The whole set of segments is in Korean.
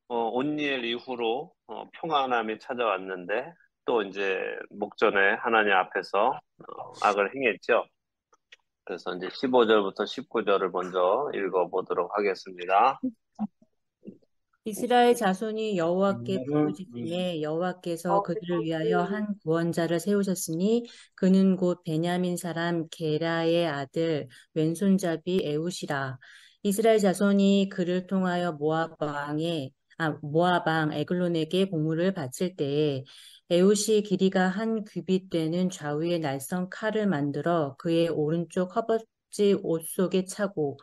온니엘 이후로 평안함이 찾아왔는데 또 이제 목전에 하나님 앞에서 악을 행했죠. 그래서 이제 15절부터 19절을 먼저 읽어보도록 하겠습니다. 이스라엘 자손이 여호와께 부르짖음에 여호와께서 그들을 위하여 한 구원자를 세우셨으니 그는 곧 베냐민 사람 게라의 아들 왼손잡이 에훗이라. 이스라엘 자손이 그를 통하여 모압 왕 에글론에게 공물을 바칠 때에 에훗이 길이가 한 규빗 되는 좌우의 날성 칼을 만들어 그의 오른쪽 허벅지 옷 속에 차고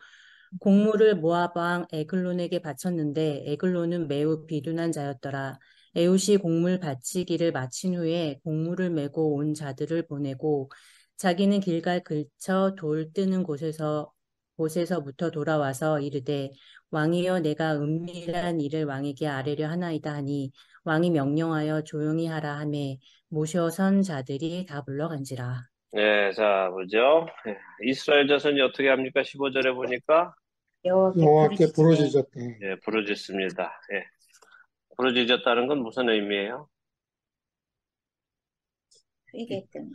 공물을 모압 왕 에글론에게 바쳤는데 에글론은 매우 비둔한 자였더라. 에훗이 공물 바치기를 마친 후에 공물을 메고 온 자들을 보내고 자기는 길갈 근처 돌 뜨는 곳에서부터 돌아와서 이르되 왕이여 내가 은밀한 일을 왕에게 아뢰려 하나이다 하니 왕이 명령하여 조용히 하라 하매 모셔선 자들이 다 물러간지라. 네, 자, 보죠. 이스라엘 자손이 어떻게 합니까? 15절에 보니까 여호와께 부르짖었다. 부르짖습니다. 부르짖었다는 건 무슨 의미예요? 회개했더니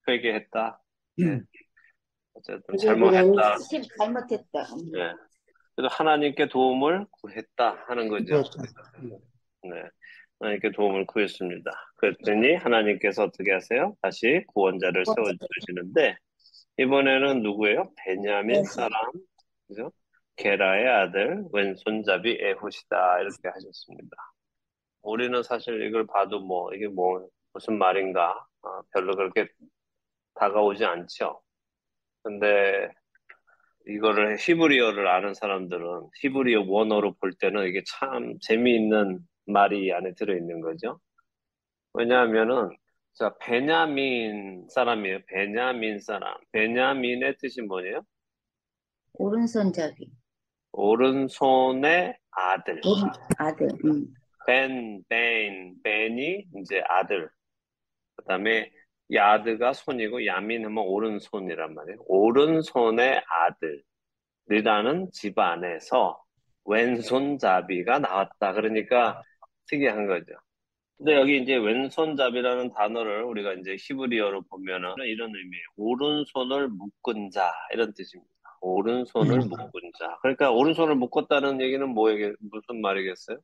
회개했다. 어쨌든 잘못했다. 잘못했다. 예. 그래서 하나님께 도움을 구했다 하는 거죠. 네. 하나님께 도움을 구했습니다. 그랬더니 하나님께서 어떻게 하세요? 다시 구원자를 세워주시는데, 이번에는 누구예요? 베냐민 사람, 그죠? 게라의 아들, 왼손잡이 에훗이다. 이렇게 하셨습니다. 우리는 사실 이걸 봐도 이게 무슨 말인가? 별로 그렇게 다가오지 않죠. 근데 이거를 히브리어를 아는 사람들은 히브리어 원어로 볼 때는 이게 참 재미있는 말이 안에 들어있는 거죠. 왜냐하면은 자 베냐민 사람이에요. 베냐민 사람. 베냐민의 뜻이 뭐예요? 오른손잡이. 오른손의 아들. 아들. 벤이 이제 아들. 그다음에 야드가 손이고 야민 하면 오른손이란 말이에요. 오른손의 아들이라는 집안에서 왼손잡이가 나왔다. 그러니까 특이한 거죠. 근데 여기 이제 왼손잡이라는 단어를 우리가 이제 히브리어로 보면은 이런 의미예요. 오른손을 묶은 자 이런 뜻입니다. 오른손을 묶은 자. 그러니까 오른손을 묶었다는 얘기는 무슨 말이겠어요?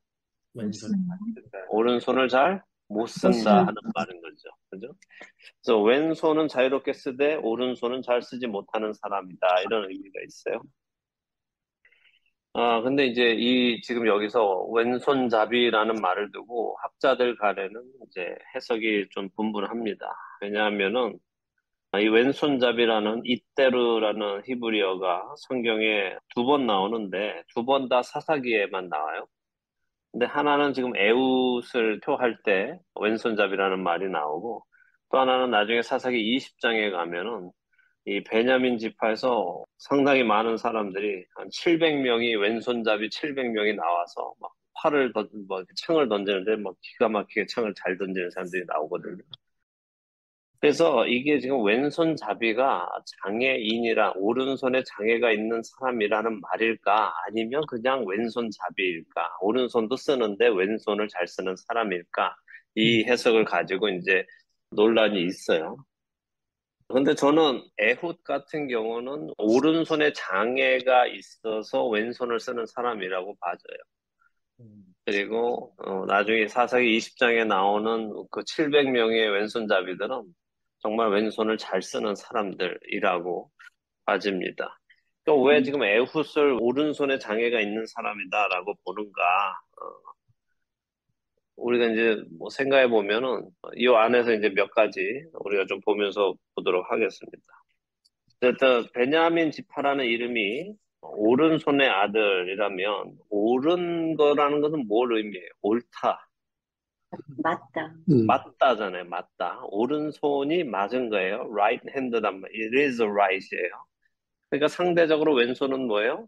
오른손을 잘 못 쓴다 하는 말인 거죠. 그죠? 그래서 왼손은 자유롭게 쓰되 오른손은 잘 쓰지 못하는 사람이다. 이런 의미가 있어요. 근데 이제 지금 여기서 왼손잡이라는 말을 두고 학자들 간에는 이제 해석이 좀 분분합니다. 왜냐하면은 이 왼손잡이라는 이때르라는 히브리어가 성경에 두 번 나오는데 두 번 다 사사기에만 나와요. 근데 하나는 지금 에웃을 표할 때 왼손잡이라는 말이 나오고 또 하나는 나중에 사사기 20장에 가면은 이 베냐민 지파에서 상당히 많은 사람들이 한 700명이 왼손잡이 700명이 나와서 막 창을 던지는데 막 기가 막히게 창을 잘 던지는 사람들이 나오거든요. 그래서 이게 지금 왼손잡이가 장애인이라 오른손에 장애가 있는 사람이라는 말일까? 아니면 그냥 왼손잡이일까? 오른손도 쓰는데 왼손을 잘 쓰는 사람일까? 이 해석을 가지고 이제 논란이 있어요. 근데 저는 에훗 같은 경우는 오른손에 장애가 있어서 왼손을 쓰는 사람이라고 봐져요. 그리고 나중에 사사기 20장에 나오는 그 700명의 왼손잡이들은 정말 왼손을 잘 쓰는 사람들이라고 봐집니다. 또 왜 지금 에훗을 오른손에 장애가 있는 사람이다라고 보는가? 우리가 이제 생각해 보면은 이 안에서 이제 몇 가지 우리가 좀 보면서 보도록 하겠습니다. 일단 베냐민 지파라는 이름이 오른손의 아들이라면 옳은 거라는 것은 뭘 의미해요? 옳다. 맞다. 맞다잖아요. 맞다. 오른손이 맞은 거예요. right hand란 말. It is right이에요. 그러니까 상대적으로 왼손은 뭐예요?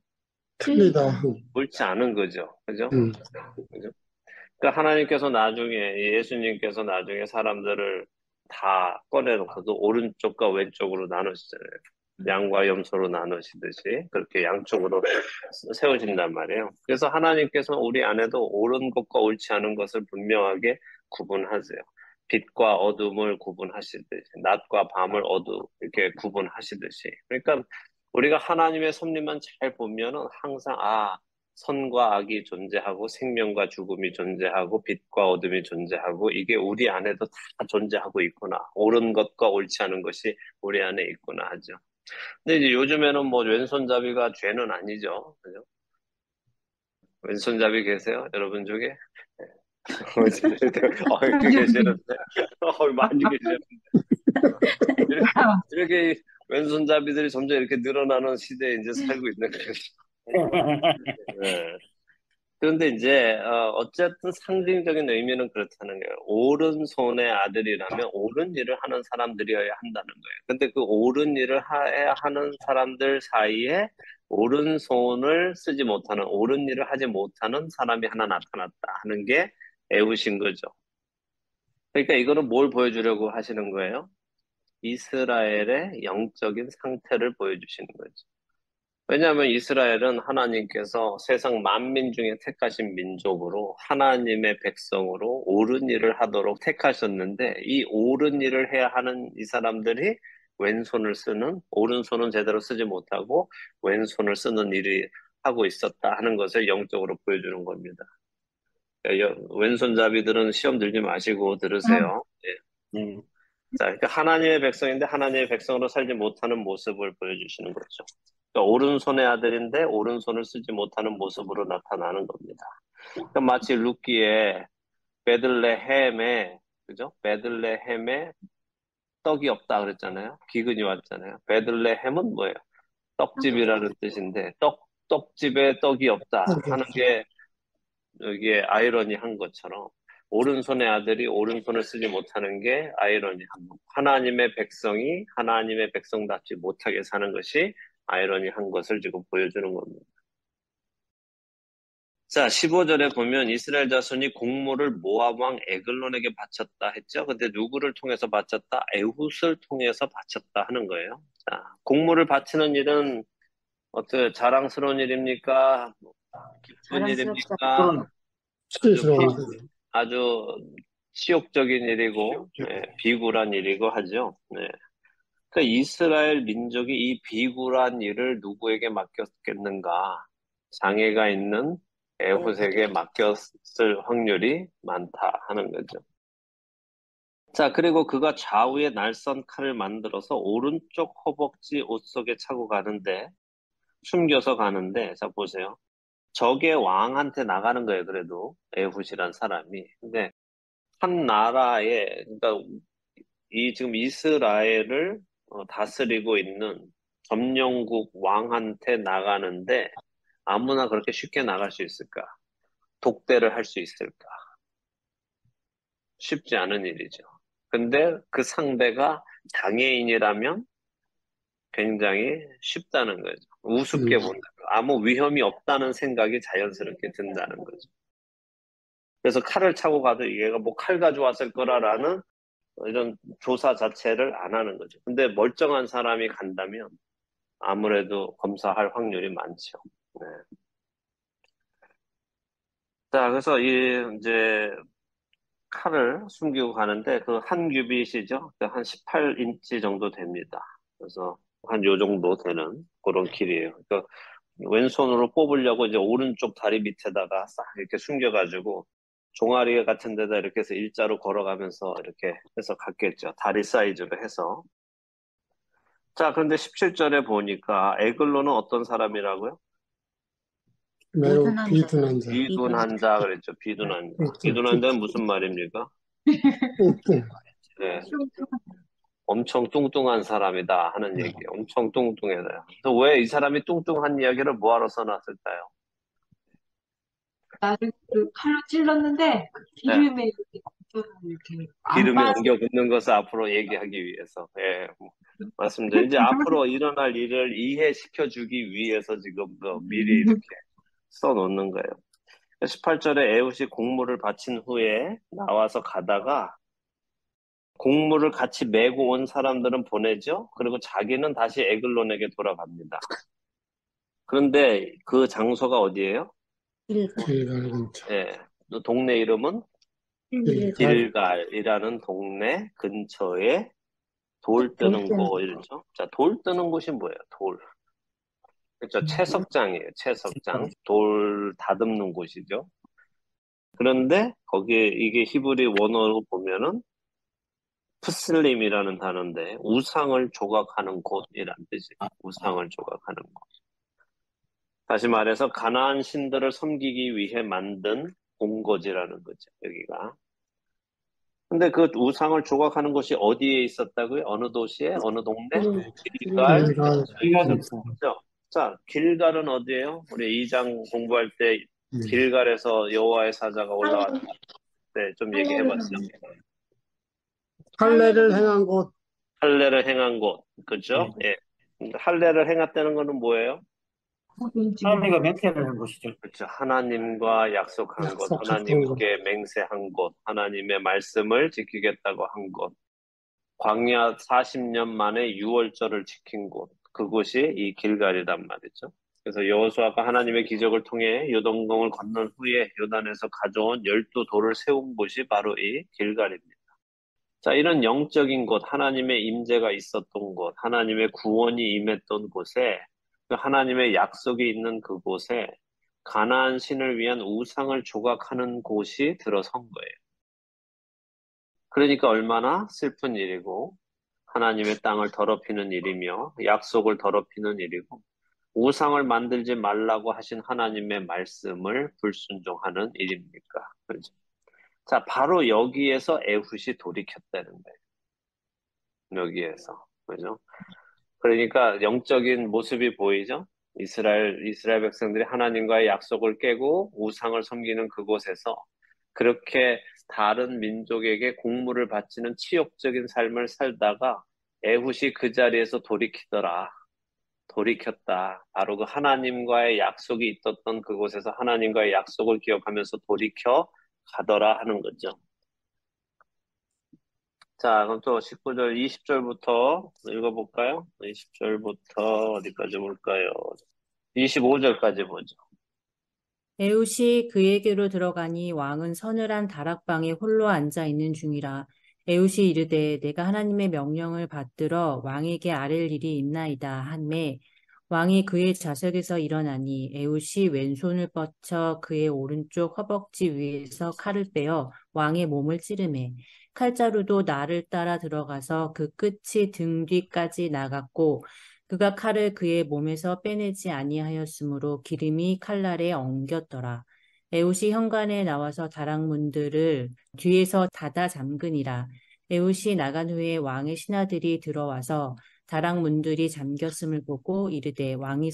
틀리다. 옳지 않은 거죠. 그죠? 그죠? 그러니까 예수님께서 나중에 사람들을 다 꺼내놓고도 오른쪽과 왼쪽으로 나누시잖아요. 양과 염소로 나누시듯이 그렇게 양쪽으로 세우신단 말이에요. 그래서 하나님께서 우리 안에도 옳은 것과 옳지 않은 것을 분명하게 구분하세요. 빛과 어둠을 구분하시듯이, 낮과 밤을 이렇게 구분하시듯이. 그러니까 우리가 하나님의 섭리만 잘 보면은 항상, 선과 악이 존재하고 생명과 죽음이 존재하고 빛과 어둠이 존재하고 이게 우리 안에도 다 존재하고 있구나. 옳은 것과 옳지 않은 것이 우리 안에 있구나 하죠. 근데 이제 요즘에는 뭐 왼손잡이가 죄는 아니죠. 그죠? 왼손잡이 계세요? 여러분 중에? 이렇게 계시는데, 많이 계시는데. 이렇게 왼손잡이들이 점점 이렇게 늘어나는 시대에 이제 살고 있는 거죠. 네. 그런데 이제 어쨌든 상징적인 의미는 그렇다는 거예요. 오른손의 아들이라면 옳은 일을 하는 사람들이어야 한다는 거예요. 근데 그 옳은 일을 해야 하는 사람들 사이에 오른손을 쓰지 못하는, 옳은 일을 하지 못하는 사람이 하나 나타났다 하는 게 에우신 거죠. 그러니까 이거는 뭘 보여주려고 하시는 거예요? 이스라엘의 영적인 상태를 보여주시는 거죠. 왜냐하면 이스라엘은 하나님께서 세상 만민 중에 택하신 민족으로 하나님의 백성으로 옳은 일을 하도록 택하셨는데 이 옳은 일을 해야 하는 이 사람들이 왼손을 쓰는, 오른손은 제대로 쓰지 못하고 왼손을 쓰는 일이 하고 있었다 하는 것을 영적으로 보여주는 겁니다. 왼손잡이들은 시험 들지 마시고 들으세요. 예. 자, 그러니까 하나님의 백성인데 하나님의 백성으로 살지 못하는 모습을 보여주시는 거죠. 그러니까 오른손의 아들인데 오른손을 쓰지 못하는 모습으로 나타나는 겁니다. 그러니까 마치 룻기에 베들레헴에, 그죠? 베들레헴에 떡이 없다 그랬잖아요. 기근이 왔잖아요. 베들레헴은 뭐예요? 떡집이라는 뜻인데 떡집에 떡이 없다 하는 게 여기에 아이러니한 것처럼 오른손의 아들이 오른손을 쓰지 못하는 게 아이러니한 것. 하나님의 백성이 하나님의 백성답지 못하게 사는 것이 아이러니한 것을 지금 보여주는 겁니다. 자, 15절에 보면 이스라엘 자손이 곡물을 모압 왕 에글론에게 바쳤다 했죠. 근데 누구를 통해서 바쳤다? 에훗을 통해서 바쳤다 하는 거예요. 자, 곡물을 바치는 일은 어떻게 자랑스러운 일입니까? 기쁜 일입니까? 아주 치욕적인 일이고 비굴한 일이고 하죠. 네. 그 이스라엘 민족이 이 비굴한 일을 누구에게 맡겼겠는가? 장애가 있는 에훗에게 맡겼을 확률이 많다 하는 거죠. 자, 그리고 그가 좌우에 날선 칼을 만들어서 오른쪽 허벅지 옷 속에 차고 가는데 숨겨서 가는데, 자 보세요. 적의 왕한테 나가는 거예요. 그래도 에훗이란 사람이. 근데 한 나라에, 그러니까 이 지금 이스라엘을 다스리고 있는 점령국 왕한테 나가는데 아무나 그렇게 쉽게 나갈 수 있을까? 독대를 할 수 있을까? 쉽지 않은 일이죠. 근데 그 상대가 장애인이라면 굉장히 쉽다는 거죠. 우습게 본다. 아무 위험이 없다는 생각이 자연스럽게 든다는 거죠. 그래서 칼을 차고 가도 얘가 뭐 칼 가져왔을 거라는 이런 조사 자체를 안 하는 거죠. 근데 멀쩡한 사람이 간다면 아무래도 검사할 확률이 많죠. 네. 자, 그래서 이제 칼을 숨기고 가는데 그 한 규빗이죠. 한 18인치 정도 됩니다. 그래서 한 요 정도 되는 그런 길이에요. 그러니까 왼손으로 뽑으려고 이제 오른쪽 다리 밑에다가 싹 이렇게 숨겨가지고 종아리 같은 데다 이렇게 해서 일자로 걸어가면서 이렇게 해서 갔겠죠. 다리 사이즈로 해서. 자, 그런데 17절에 보니까 에글로는 어떤 사람이라고요? 매우 비둔한 자. 비둔한 자 그랬죠. 비둔한 자. 비둔한 자는 무슨 말입니까? 네. 엄청 뚱뚱한 사람이다 하는 얘기. 엄청 뚱뚱해요. 그래서 왜 이 사람이 뚱뚱한 이야기를 뭐하러 써놨을까요? 나를 그 칼로 찔렀는데 그 기름에 이렇게 기름이 옮겨 붙는 것을 앞으로 얘기하기 위해서. 예, 맞습니다. 이제 앞으로 일어날 일을 이해시켜주기 위해서 지금 미리 이렇게 써놓는 거예요. 18절에 에훗이 곡물을 바친 후에 나와서 가다가 곡물을 같이 메고 온 사람들은 보내죠. 그리고 자기는 다시 에글론에게 돌아갑니다. 그런데 그 장소가 어디예요? 길갈 근처. 예, 또 동네 이름은 길갈. 길갈이라는 동네 근처에 돌 뜨는 곳이죠. 자, 돌 뜨는 곳이 뭐예요? 돌. 그렇죠. 채석장이에요. 채석장. 돌 다듬는 곳이죠. 그런데 거기에 이게 히브리 원어로 보면은 푸슬림이라는 단어인데 우상을 조각하는 곳이란 뜻이에요. 우상을 조각하는 곳. 다시 말해서 가나안 신들을 섬기기 위해 만든 본거지라는 거죠. 여기가. 근데 그 우상을 조각하는 곳이 어디에 있었다고요? 어느 도시에? 어느 동네? 길갈 길갈. 근처에 있었죠. 자, 길갈은 어디예요? 우리 2장 공부할 때 길갈에서 여호와의 사자가 올라왔을 때 좀 얘기해봤어요. 할례를 행한 곳. 할례를 행한 곳, 그죠? 예. 할례를 행했다는 거는 뭐예요? 하나님과 맹세를 한 것이죠. 그렇죠. 하나님과 약속한 곳, 약속했던 곳. 하나님께 맹세한 곳, 하나님의 말씀을 지키겠다고 한 곳, 광야 40년 만에 유월절을 지킨 곳, 그곳이 이 길갈이란 말이죠. 그래서 여호수아가 하나님의 기적을 통해 요단강을 건넌 후에 요단에서 가져온 12돌을 세운 곳이 바로 이 길갈입니다. 자, 이런 영적인 곳, 하나님의 임재가 있었던 곳, 하나님의 구원이 임했던 곳에, 그 하나님의 약속이 있는 그곳에 가나안 신을 위한 우상을 조각하는 곳이 들어선 거예요. 그러니까 얼마나 슬픈 일이고 하나님의 땅을 더럽히는 일이며 약속을 더럽히는 일이고 우상을 만들지 말라고 하신 하나님의 말씀을 불순종하는 일입니까? 그렇죠? 자, 바로 여기에서 에훗이 돌이켰다는 거예요. 여기에서. 그죠? 그러니까 영적인 모습이 보이죠? 이스라엘 백성들이 하나님과의 약속을 깨고 우상을 섬기는 그곳에서 그렇게 다른 민족에게 공물을 바치는 치욕적인 삶을 살다가 에훗이 그 자리에서 돌이키더라. 돌이켰다. 바로 그 하나님과의 약속이 있었던 그곳에서 하나님과의 약속을 기억하면서 돌이켜 가더라 하는 거죠. 자, 그럼 또 19절, 20절부터 읽어볼까요? 20절부터 어디까지 볼까요? 25절까지 보죠. 에훗이 그에게로 들어가니 왕은 서늘한 다락방에 홀로 앉아 있는 중이라. 에훗이 이르되 내가 하나님의 명령을 받들어 왕에게 아랠 일이 있나이다 하매 왕이 그의 좌석에서 일어나니 에훗이 왼손을 뻗쳐 그의 오른쪽 허벅지 위에서 칼을 빼어 왕의 몸을 찌르매 칼자루도 나를 따라 들어가서 그 끝이 등 뒤까지 나갔고 그가 칼을 그의 몸에서 빼내지 아니하였으므로 기름이 칼날에 엉겼더라. 에훗이 현관에 나와서 다락문들을 뒤에서 닫아 잠그니라. 에훗이 나간 후에 왕의 신하들이 들어와서 다락문들이 잠겼음을 보고 이르되 왕이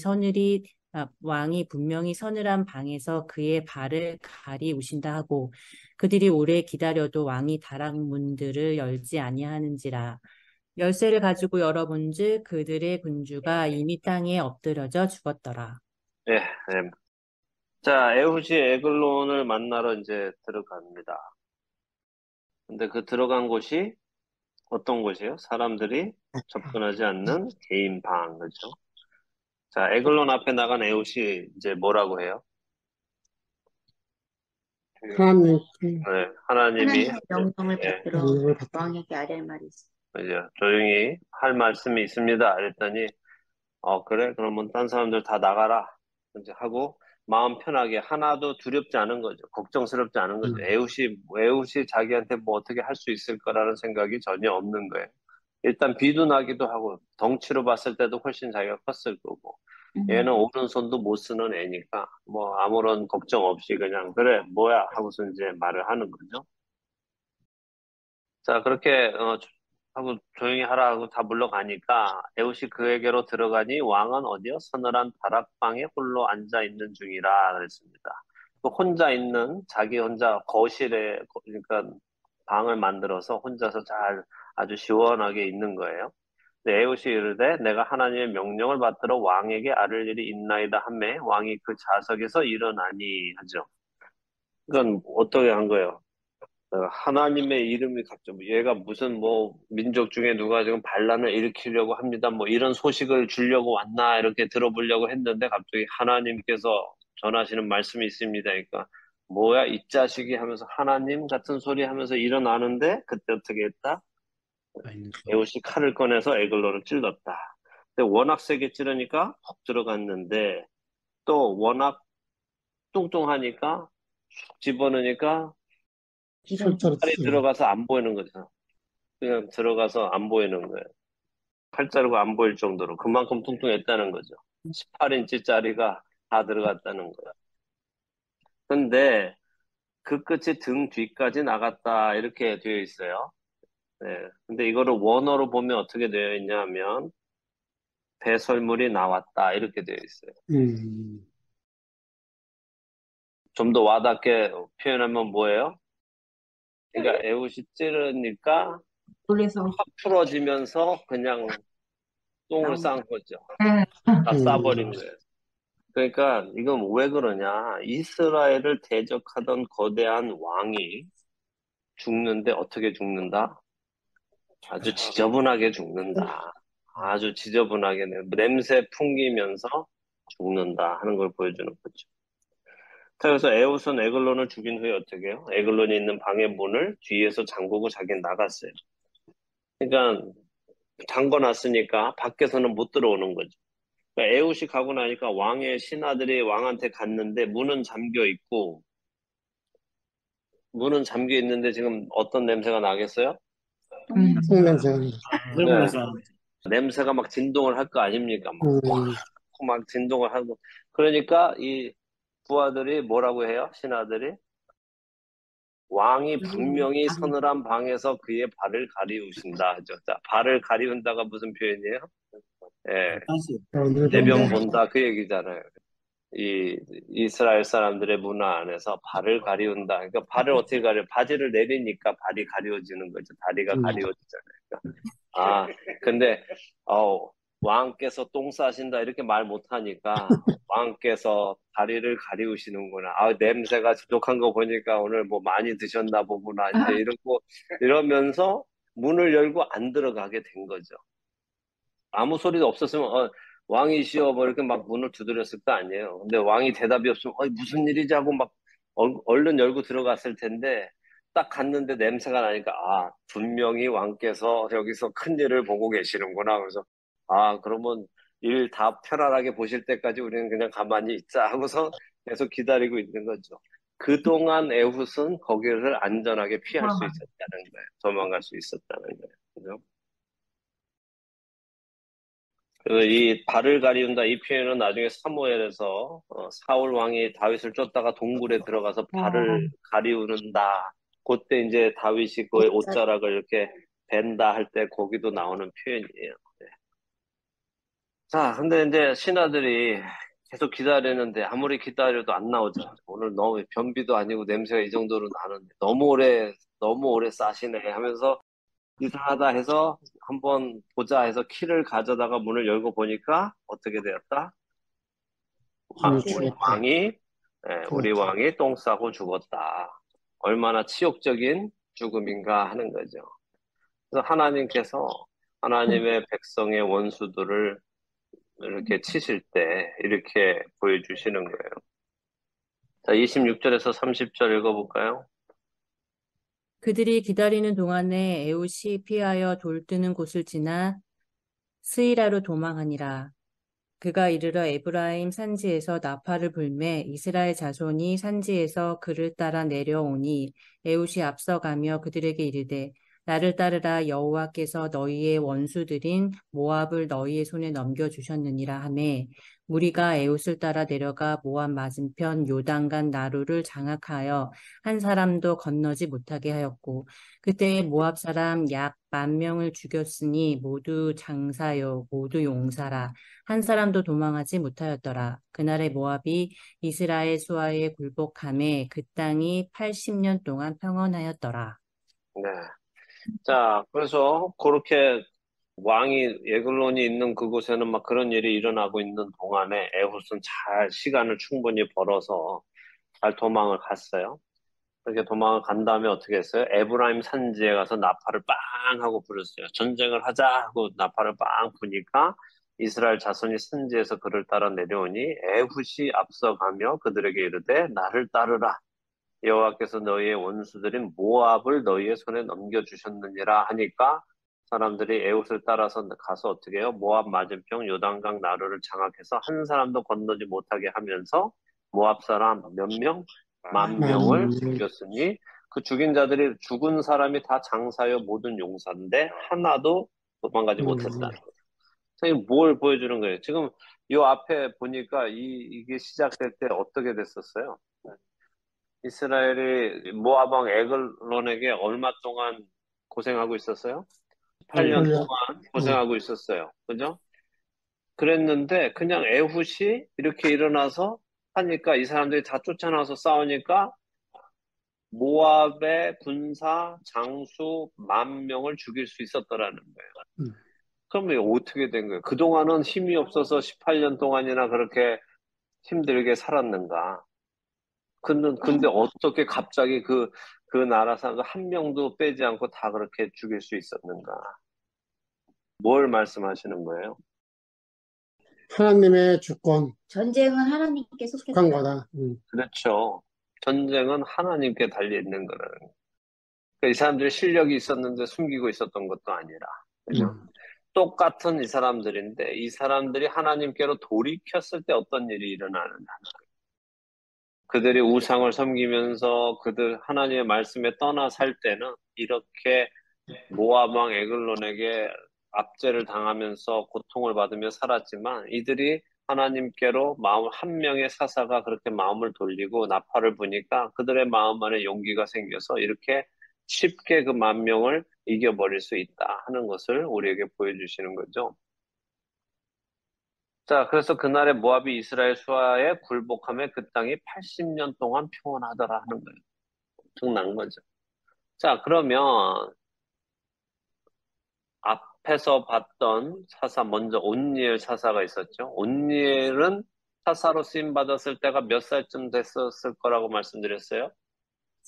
분명히 서늘한 방에서 그의 발을 가리우신다 하고 그들이 오래 기다려도 왕이 다락문들을 열지 아니하는지라. 열쇠를 가지고 열어본즉 그들의 군주가 이미 땅에 엎드려져 죽었더라. 예, 예. 자, 에훗이 에글론을 만나러 이제 들어갑니다. 근데 그 들어간 곳이 어떤 곳이에요? 사람들이 접근하지 않는 개인 방, 그죠? 자, 에글론 앞에 나간 에훗이 이제 뭐라고 해요? 하나님, 네, 하나님이 하나님의 명령을 예, 받들어 명령을 받들어. 왕에게 아뢰 말이 있어. 그죠? 조용히 할 말씀이 있습니다. 그랬더니 그래? 그러면 딴 사람들 다 나가라. 이제 하고 마음 편하게 하나도 두렵지 않은 거죠. 걱정스럽지 않은 거죠. 에훗이 자기한테 뭐 어떻게 할 수 있을 거라는 생각이 전혀 없는 거예요. 일단 비도 나기도 하고 덩치로 봤을 때도 훨씬 자기가 컸을 거고 얘는 오른손도 못 쓰는 애니까 뭐 아무런 걱정 없이 그냥 그래 뭐야 하고서 이제 말을 하는 거죠. 자, 그렇게 하고 조용히 하라 하고 다 물러가니까 에훗이 그에게로 들어가니 왕은 어디요? 서늘한 다락방에 홀로 앉아 있는 중이라 그랬습니다. 그 혼자 있는 자기 혼자 거실에 그러니까 방을 만들어서 혼자서 잘 아주 시원하게 있는 거예요. 근데 에훗이 이르되 내가 하나님의 명령을 받들어 왕에게 아를 일이 있나이다 하매 왕이 그 좌석에서 일어나니 하죠. 이건 어떻게 한 거예요? 하나님의 이름이 갑자기 얘가 무슨 뭐 민족 중에 누가 지금 반란을 일으키려고 합니다. 뭐 이런 소식을 주려고 왔나 이렇게 들어보려고 했는데 갑자기 하나님께서 전하시는 말씀이 있습니다. 그러니까 뭐야 이 자식이 하면서 하나님 같은 소리 하면서 일어나는데 그때 어떻게 했다? 에봇이 칼을 꺼내서 에글론을 찔렀다. 근데 워낙 세게 찌르니까 훅 들어갔는데 또 워낙 뚱뚱하니까 쑥 집어넣으니까 철자로 칼이 찔러. 들어가서 안 보이는 거죠. 그냥 들어가서 안 보이는 거예요. 팔자루가 안 보일 정도로 그만큼 뚱뚱했다는 거죠. 18인치짜리가 다 들어갔다는 거예요. 근데 그 끝이 등 뒤까지 나갔다 이렇게 되어 있어요. 네. 근데 이거를 원어로 보면 어떻게 되어 있냐면 배설물이 나왔다 이렇게 되어 있어요. 좀 더 와닿게 표현하면 뭐예요? 그러니까 에웃이 찌르니까 놀래서. 확 풀어지면서 그냥 똥을 싼 거죠. 네. 다 싸버린 거예요. 그러니까 이건 왜 그러냐? 이스라엘을 대적하던 거대한 왕이 죽는데 어떻게 죽는다? 아주 지저분하게 죽는다. 아주 지저분하게 냄새 풍기면서 죽는다 하는 걸 보여주는 거죠. 자, 그래서 에웃은 에글론을 죽인 후에 어떻게 해요? 에글론이 있는 방의 문을 뒤에서 잠그고 자기는 나갔어요. 그러니까 잠궈놨으니까 밖에서는 못 들어오는 거죠. 그러니까 에웃이 가고 나니까 왕의 신하들이 왕한테 갔는데 문은 잠겨 있는데 지금 어떤 냄새가 나겠어요? 생냄새. 네. 냄새가 막 진동을 할 거 아닙니까? 음, 막 진동을 하고. 그러니까 이 부하들이 뭐라고 해요? 신하들이? 왕이 분명히 서늘한 방에서 그의 발을 가리우신다 하죠. 자, 발을 가리운다가 무슨 표현이에요? 예, 사람들이 내병 본다. 본다 그 얘기잖아요. 이 이스라엘 사람들의 문화 안에서 발을 가리운다. 그러니까 발을 어떻게 가려? 바지를 내리니까 발이 가리워지는 거죠. 다리가 가리워지잖아요. 그러니까, 아, 근데 왕께서 똥 싸신다 이렇게 말 못하니까 왕께서 다리를 가리우시는구나. 아, 냄새가 지독한 거 보니까 오늘 뭐 많이 드셨나 보구나. 이제 이러면서 문을 열고 안 들어가게 된 거죠. 아무 소리도 없었으면 왕이시여 뭐 이렇게 막 문을 두드렸을 거 아니에요. 근데 왕이 대답이 없으면 무슨 일이지 하고 막 얼른 열고 들어갔을 텐데 딱 갔는데 냄새가 나니까 분명히 왕께서 여기서 큰 일을 보고 계시는구나. 그래서 그러면 일 다 편안하게 보실 때까지 우리는 그냥 가만히 있자 하고서 계속 기다리고 있는 거죠. 그동안 에훗은 거기를 안전하게 피할 수 있었다는 거예요. 도망갈 수 있었다는 거예요. 그죠? 이 발을 가리운다 이 표현은 나중에 사무엘에서 사울 왕이 다윗을 쫓다가 동굴에 들어가서 발을 가리우는다. 그때 이제 다윗이 그 옷자락을 이렇게 벤다 할 때 거기도 나오는 표현이에요. 네. 자, 근데 이제 신하들이 계속 기다리는데 아무리 기다려도 안 나오죠. 오늘 너무 변비도 아니고 냄새가 이 정도로 나는데 너무 오래 싸시네 하면서 이상하다 해서 한번 보자 해서 키를 가져다가 문을 열고 보니까 어떻게 되었다? 죽었다. 우리 왕이 똥 싸고 죽었다. 얼마나 치욕적인 죽음인가 하는 거죠. 그래서 하나님께서 하나님의 백성의 원수들을 이렇게 치실 때 이렇게 보여주시는 거예요. 자, 26절에서 30절 읽어볼까요? 그들이 기다리는 동안에 에웃이 피하여 돌 뜨는 곳을 지나 스이라로 도망하니라. 그가 이르러 에브라임 산지에서 나팔을 불매 이스라엘 자손이 산지에서 그를 따라 내려오니 에웃이 앞서가며 그들에게 이르되 나를 따르라 여호와께서 너희의 원수들인 모압을 너희의 손에 넘겨주셨느니라 하매 무리가 에웃을 따라 내려가 모압 맞은편 요단강 나루를 장악하여 한 사람도 건너지 못하게 하였고 그때 모압 사람 약 10,000명을 죽였으니 모두 장사요 모두 용사라 한 사람도 도망하지 못하였더라. 그날의 모압이 이스라엘 수하에 굴복함에 그 땅이 80년 동안 평온하였더라. 네. 자, 그래서 그렇게 왕이 에글론이 있는 그곳에는 막 그런 일이 일어나고 있는 동안에 에훗은 잘 시간을 충분히 벌어서 잘 도망을 갔어요. 그렇게 도망을 간 다음에 어떻게 했어요? 에브라임 산지에 가서 나팔을 빵 하고 부렸어요. 전쟁을 하자 하고 나팔을 빵 부니까 이스라엘 자손이 산지에서 그를 따라 내려오니 에훗이 앞서가며 그들에게 이르되 나를 따르라. 여호와께서 너희의 원수들인 모압을 너희의 손에 넘겨주셨느니라 하니까 사람들이 에훗을 따라서 가서 어떻게 해요? 모압 맞은편 요단강 나루를 장악해서 한 사람도 건너지 못하게 하면서 모압 사람 몇 명? 만 명을 죽였으니 그 죽인 자들이 죽은 사람이 다 장사여 모든 용사인데 하나도 도망가지 못했다. 선생님 뭘 보여주는 거예요? 지금 요 앞에 보니까 이게 시작될 때 어떻게 됐었어요? 이스라엘이 모압 왕 에글론에게 얼마 동안 고생하고 있었어요? 8년 8년. 동안 고생하고 있었어요. 그죠? 그랬는데 그냥 에훗이 이렇게 일어나서 하니까 이 사람들이 다 쫓아나와서 싸우니까 모압의 군사 장수 10,000명을 죽일 수 있었더라는 거예요. 그럼 이게 어떻게 된 거예요? 그동안은 힘이 없어서 18년 동안이나 그렇게 힘들게 살았는가? 근데 어떻게 갑자기 그 나라 사람 한 명도 빼지 않고 다 그렇게 죽일 수 있었는가? 뭘 말씀하시는 거예요? 하나님의 주권, 전쟁은 하나님께 속했다. 속한 거다. 그렇죠. 전쟁은 하나님께 달려있는 거라는 거예요. 그러니까 이 사람들이 실력이 있었는데 숨기고 있었던 것도 아니라. 그죠? 똑같은 이 사람들인데 이 사람들이 하나님께로 돌이켰을 때 어떤 일이 일어나느냐. 그들이 우상을 섬기면서 그들 하나님의 말씀에 떠나 살 때는 이렇게 모압 왕 에글론에게 압제를 당하면서 고통을 받으며 살았지만 이들이 하나님께로 마음 한 명의 사사가 그렇게 마음을 돌리고 나팔을 부니까 그들의 마음 안에 용기가 생겨서 이렇게 쉽게 그 10,000명을 이겨버릴 수 있다 하는 것을 우리에게 보여주시는 거죠. 자, 그래서 그날에 모압이 이스라엘 수하에 굴복함에 그 땅이 80년 동안 평온하더라 하는 거예요. 엄청난 거죠. 자, 그러면 앞에서 봤던 사사, 먼저 온니엘 사사가 있었죠. 온니엘은 사사로 쓰임 받았을 때가 몇 살쯤 됐었을 거라고 말씀드렸어요?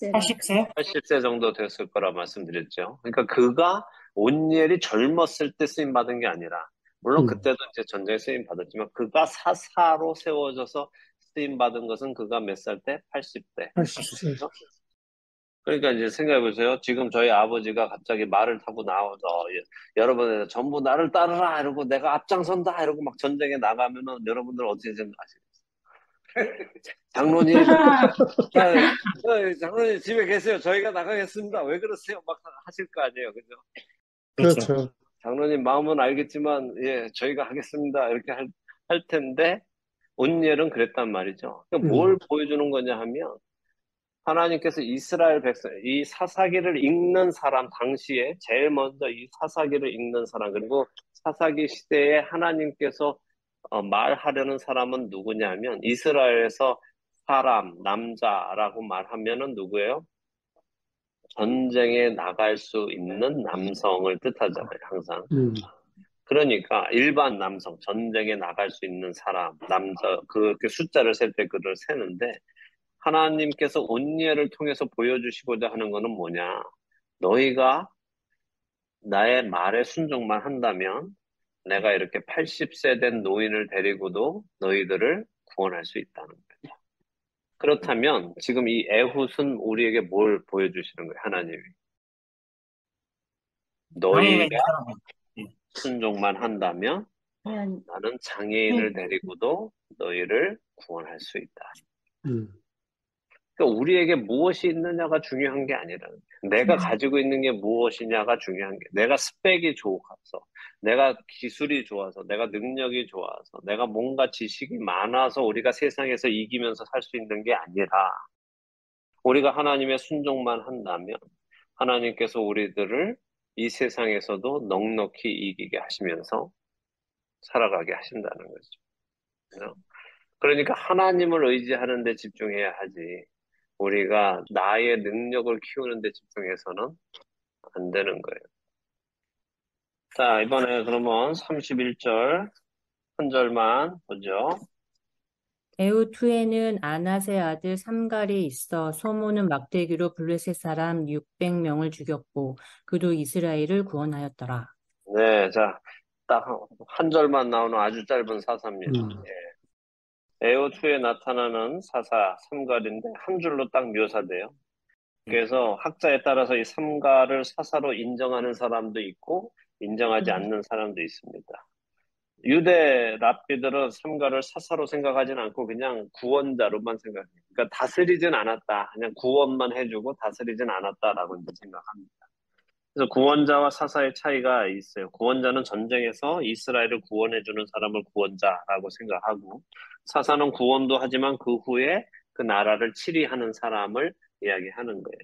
80세? 80세 정도 됐을 거라고 말씀드렸죠. 그러니까 그가 온니엘이 젊었을 때 쓰임 받은 게 아니라, 물론 그때도 이제 전쟁에 쓰임 받았지만 그가 사사로 세워져서 쓰임 받은 것은 그가 몇 살 때? 80대. 80세. 그러니까 이제 생각해 보세요. 지금 저희 아버지가 갑자기 말을 타고 나와서 여러분 전부 나를 따르라 이러고 내가 앞장선다 이러고 막 전쟁에 나가면은 여러분들 어떻게 생각하시겠어요? 장로님, 장로님 집에 계세요. 저희가 나가겠습니다. 왜 그러세요? 막 하실 거 아니에요, 그죠? 그렇죠. 장로님 마음은 알겠지만 예, 저희가 하겠습니다. 이렇게 할 텐데 온니엘은 그랬단 말이죠. 그러니까 뭘 보여주는 거냐 하면 하나님께서 이스라엘 백성, 이 사사기를 읽는 사람, 당시에 제일 먼저 이 사사기를 읽는 사람, 그리고 사사기 시대에 하나님께서 말하려는 사람은 누구냐면 이스라엘에서 사람, 남자라고 말하면은 누구예요? 전쟁에 나갈 수 있는 남성을 뜻하잖아요, 항상. 그러니까 일반 남성, 전쟁에 나갈 수 있는 사람, 남자, 그 숫자를 셀 때 그를 세는데 하나님께서 온니엘을 통해서 보여주시고자 하는 것은 뭐냐? 너희가 나의 말에 순종만 한다면 내가 이렇게 80세 된 노인을 데리고도 너희들을 구원할 수 있다는 거예요. 그렇다면 지금 이 에훗은 우리에게 뭘 보여주시는 거예요? 하나님이. 너희가 순종만 한다면 나는 장애인을 데리고도 너희를 구원할 수 있다. 그러니까 우리에게 무엇이 있느냐가 중요한 게 아니라 내가 가지고 있는 게 무엇이냐가 중요한 게 내가 스펙이 좋아서 내가 기술이 좋아서 내가 능력이 좋아서 내가 뭔가 지식이 많아서 우리가 세상에서 이기면서 살 수 있는 게 아니라 우리가 하나님의 순종만 한다면 하나님께서 우리들을 이 세상에서도 넉넉히 이기게 하시면서 살아가게 하신다는 거죠. 그러니까 하나님을 의지하는 데 집중해야 하지 우리가 나의 능력을 키우는 데 집중해서는 안 되는 거예요. 자, 이번에 그러면 31절 한 절만 보죠. 에우투에는 아낫의 아들 삼갈이 있어 소모는 막대기로 블레셋 사람 600명을 죽였고 그도 이스라엘을 구원하였더라. 네, 자, 딱 한 절만 나오는 아주 짧은 사사입니다. 음. 에오투에 나타나는 사사 삼갈인데 한 줄로 딱 묘사돼요. 그래서 학자에 따라서 이 삼갈을 사사로 인정하는 사람도 있고 인정하지 않는 사람도 있습니다. 유대 랍비들은 삼갈을 사사로 생각하지는 않고 그냥 구원자로만 생각해요. 그러니까 다스리진 않았다. 그냥 구원만 해주고 다스리진 않았다라고 이제 생각합니다. 그래서 구원자와 사사의 차이가 있어요. 구원자는 전쟁에서 이스라엘을 구원해주는 사람을 구원자라고 생각하고, 사사는 구원도 하지만 그 후에 그 나라를 치리하는 사람을 이야기하는 거예요.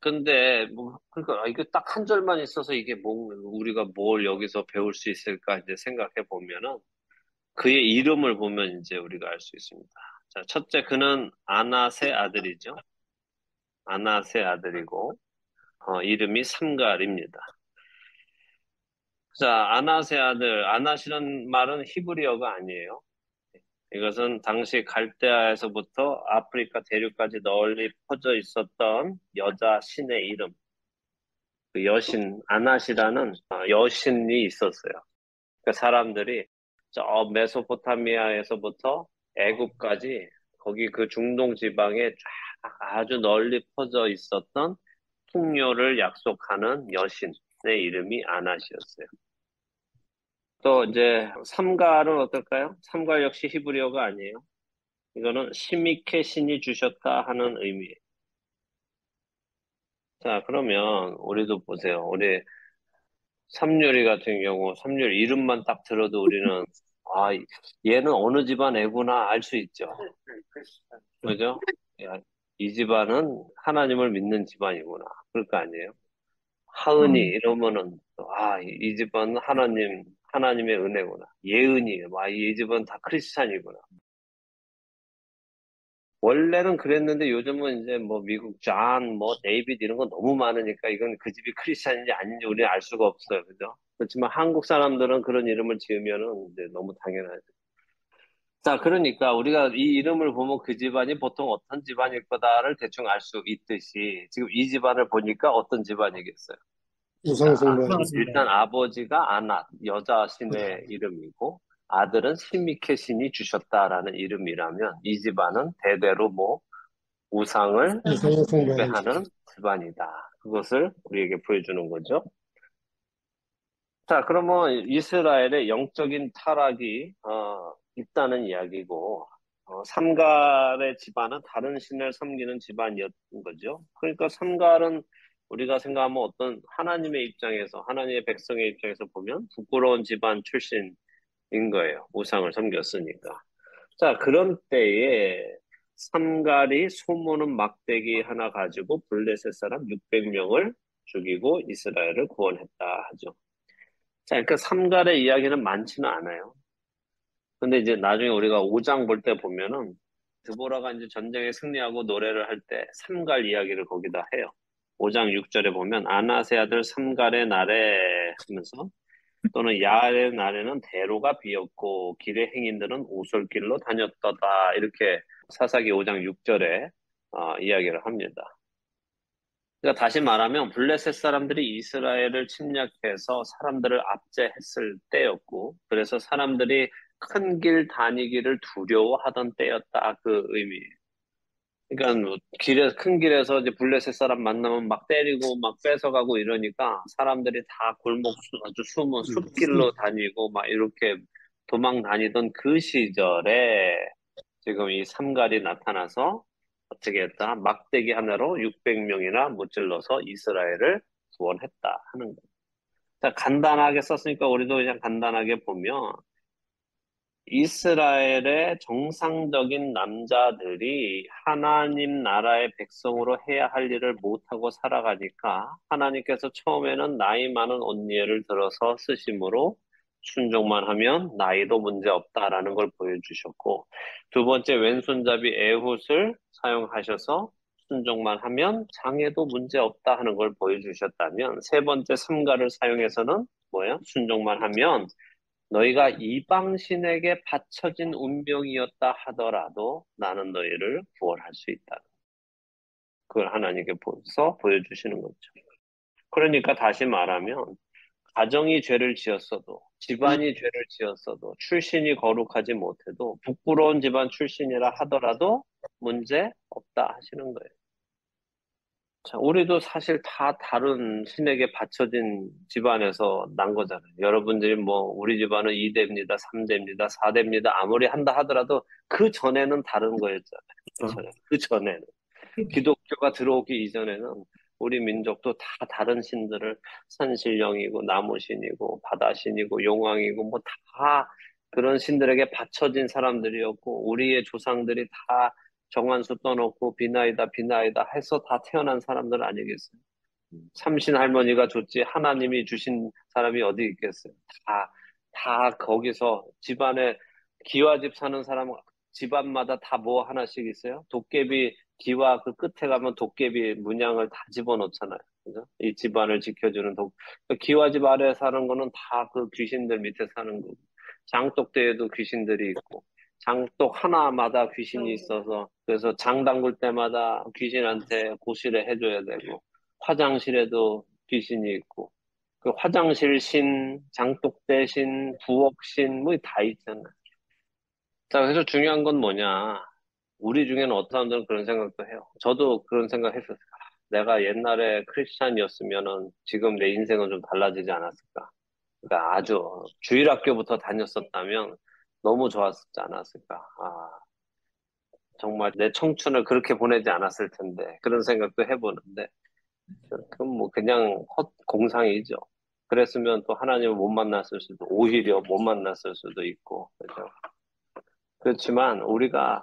근데 뭐 그러니까 이게 딱 한 절만 있어서 이게 뭐 우리가 뭘 여기서 배울 수 있을까 이제 생각해 보면은 그의 이름을 보면 이제 우리가 알 수 있습니다. 자, 첫째 그는 아낫의 아들이죠. 아낫의 아들이고 이름이 삼갈입니다. 자, 아낫의 아들, 아낫이라는 말은 히브리어가 아니에요. 이것은 당시 갈대아에서부터 아프리카 대륙까지 널리 퍼져 있었던 여자 신의 이름. 그 여신, 아낫이라는 여신이 있었어요. 그 사람들이 저 메소포타미아에서부터 애굽까지 거기 그 중동 지방에 쫙 아주 널리 퍼져 있었던 풍요를 약속하는 여신의 이름이 아낫이었어요. 또 이제 삼갈은 어떨까요? 삼갈 역시 히브리어가 아니에요. 이거는 시미케 신이 주셨다 하는 의미예요. 자, 그러면 우리도 보세요. 우리 삼유리 같은 경우 삼유리 이름만 딱 들어도 우리는 아, 얘는 어느 집안 애구나 알 수 있죠. 그죠? 야, 이 집안은 하나님을 믿는 집안이구나. 그럴 거 아니에요? 하은이 이러면은 이 집안은 하나님의 은혜구나. 예은이, 이 집은 다 크리스찬이구나. 원래는 그랬는데 요즘은 이제 뭐 미국 존, 뭐 데이비드 이런 거 너무 많으니까 이건 그 집이 크리스찬인지 아닌지 우리는 알 수가 없어요. 그죠? 그렇지만 한국 사람들은 그런 이름을 지으면은 이제 너무 당연하죠. 자, 그러니까 우리가 이 이름을 보면 그 집안이 보통 어떤 집안일 거다를 대충 알 수 있듯이 지금 이 집안을 보니까 어떤 집안이겠어요? 우상숭배. 일단 아버지가 아낫, 여자 신의 이름이고 아들은 시미케 신이 주셨다라는 이름이라면 이 집안은 대대로 뭐 우상을 우상숭배하는 숭배하는 집안이다. 그것을 우리에게 보여주는 거죠. 자, 그러면 이스라엘의 영적인 타락이 있다는 이야기고 삼갈의 집안은 다른 신을 섬기는 집안이었던 거죠. 그러니까 삼갈은 우리가 생각하면 어떤 하나님의 입장에서 하나님의 백성의 입장에서 보면 부끄러운 집안 출신인 거예요. 우상을 섬겼으니까. 자, 그런 때에 삼갈이 소모는 막대기 하나 가지고 블레셋 사람 600명을 죽이고 이스라엘을 구원했다 하죠. 자, 그러니까 삼갈의 이야기는 많지는 않아요. 근데 이제 나중에 우리가 5장 볼 때 보면은 드보라가 이제 전쟁에 승리하고 노래를 할 때 삼갈 이야기를 거기다 해요. 5장 6절에 보면 아낫의 아들 삼갈의 날에 하면서 또는 야알의 날에는 대로가 비었고 길의 행인들은 오솔길로 다녔더다 이렇게 사사기 5장 6절에 이야기를 합니다. 그러니까 다시 말하면 블레셋 사람들이 이스라엘을 침략해서 사람들을 압제했을 때였고 그래서 사람들이 큰 길 다니기를 두려워하던 때였다 그 의미예요. 그러니까 뭐 큰 길에서 이제 블레셋 사람 만나면 막 때리고 막 뺏어가고 이러니까 사람들이 다 아주 숨은 숲길로 다니고 막 이렇게 도망 다니던 그 시절에 지금 이 삼갈이 나타나서 어떻게 했다? 막대기 하나로 600명이나 무찔러서 이스라엘을 구원했다 하는 거예요. 자, 간단하게 썼으니까 우리도 그냥 간단하게 보면 이스라엘의 정상적인 남자들이 하나님 나라의 백성으로 해야 할 일을 못하고 살아가니까 하나님께서 처음에는 나이 많은 언니를 들어서 쓰심으로 순종만 하면 나이도 문제 없다라는 걸 보여주셨고 두 번째 왼손잡이 에훗을 사용하셔서 순종만 하면 장애도 문제 없다 하는 걸 보여주셨다면 세 번째 삼가를 사용해서는 뭐예요? 순종만 하면 너희가 이방신에게 바쳐진 운명이었다 하더라도 나는 너희를 구원할 수 있다. 그걸 하나님께 보여주시는 거죠. 그러니까 다시 말하면 가정이 죄를 지었어도 집안이 죄를 지었어도 출신이 거룩하지 못해도 부끄러운 집안 출신이라 하더라도 문제 없다 하시는 거예요. 자, 우리도 사실 다 다른 신에게 바쳐진 집안에서 난 거잖아요. 여러분들이 뭐 우리 집안은 2대입니다, 3대입니다, 4대입니다 아무리 한다 하더라도 그 전에는 다른 거였잖아요. 그 전에는. 기독교가 들어오기 이전에는 우리 민족도 다 다른 신들을 산신령이고 나무신이고 바다신이고 용왕이고 뭐 다 그런 신들에게 바쳐진 사람들이었고 우리의 조상들이 다 정한수 떠놓고 비나이다 비나이다 해서 다 태어난 사람들 아니겠어요? 삼신 할머니가 줬지 하나님이 주신 사람이 어디 있겠어요? 다 거기서 집안에 기와집 사는 사람 집안마다 다 뭐 하나씩 있어요? 도깨비 기와 그 끝에 가면 도깨비 문양을 다 집어넣잖아요. 그죠? 이 집안을 지켜주는 기와집 아래에 사는 거는 다 그 귀신들 밑에 사는 거고 장독대에도 귀신들이 있고 장독 하나마다 귀신이 있어서 그래서 장 담글 때마다 귀신한테 고시를 해줘야 되고 화장실에도 귀신이 있고 그 화장실 신, 장독대 신, 부엌 신 뭐 다 있잖아요. 자, 그래서 중요한 건 뭐냐? 우리 중에는 어떤 사람들은 그런 생각도 해요. 저도 그런 생각 했었어요. 내가 옛날에 크리스찬이었으면은 지금 내 인생은 좀 달라지지 않았을까? 그러니까 아주 주일학교부터 다녔었다면 너무 좋았지 않았을까? 정말 내 청춘을 그렇게 보내지 않았을 텐데 그런 생각도 해보는데 그건 뭐 그냥 헛공상이죠. 그랬으면 또 하나님을 못 만났을 수도 오히려 못 만났을 수도 있고 그죠? 그렇지만 우리가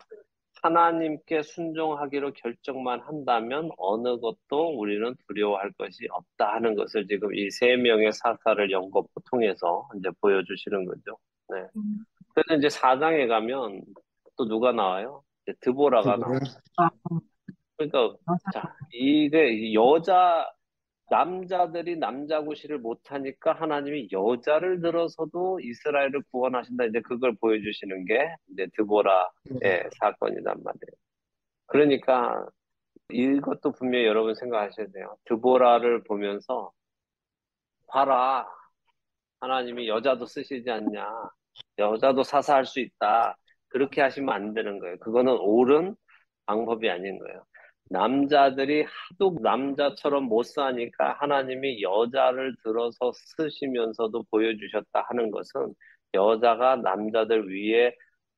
하나님께 순종하기로 결정만 한다면 어느 것도 우리는 두려워할 것이 없다 하는 것을 지금 이 세 명의 사사를 연거푸 통해서 이제 보여주시는 거죠. 네. 그래서 이제 4장에 가면 또 누가 나와요? 이제 드보라가 나와요. 아, 그러니까 맞아. 자, 이게 남자들이 남자 구실을 못하니까 하나님이 여자를 들어서도 이스라엘을 구원하신다. 이제 그걸 보여주시는 게 이제 드보라의 사건이란 말이에요. 그러니까 이것도 분명히 여러분 생각하셔야 돼요. 드보라를 보면서 봐라. 하나님이 여자도 쓰시지 않냐. 여자도 사사할 수 있다. 그렇게 하시면 안 되는 거예요. 그거는 옳은 방법이 아닌 거예요. 남자들이 하도 남자처럼 못 사니까 하나님이 여자를 들어서 쓰시면서도 보여주셨다 하는 것은 여자가 남자들 위에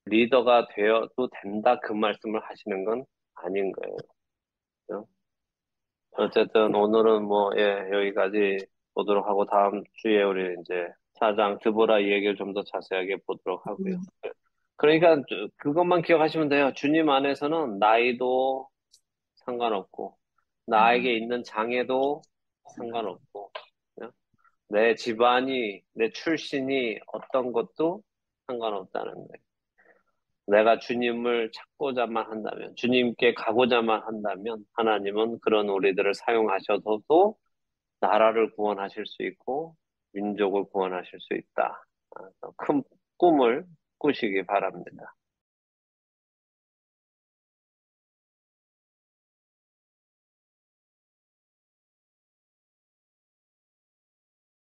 리더가 되어도 된다 그 말씀을 하시는 건 아닌 거예요. 그죠? 어쨌든 오늘은 뭐, 예, 여기까지 보도록 하고 다음 주에 우리 이제 사장 드보라 이 얘기를 좀 더 자세하게 보도록 하고요. 그러니까 그것만 기억하시면 돼요. 주님 안에서는 나이도 상관없고 나에게 있는 장애도 상관없고 그냥 내 집안이 내 출신이 어떤 것도 상관없다는 거예요. 내가 주님을 찾고자만 한다면 주님께 가고자만 한다면 하나님은 그런 우리들을 사용하셔서도 나라를 구원하실 수 있고 민족을 구원하실 수 있다. 큰 꿈을 꾸시기 바랍니다.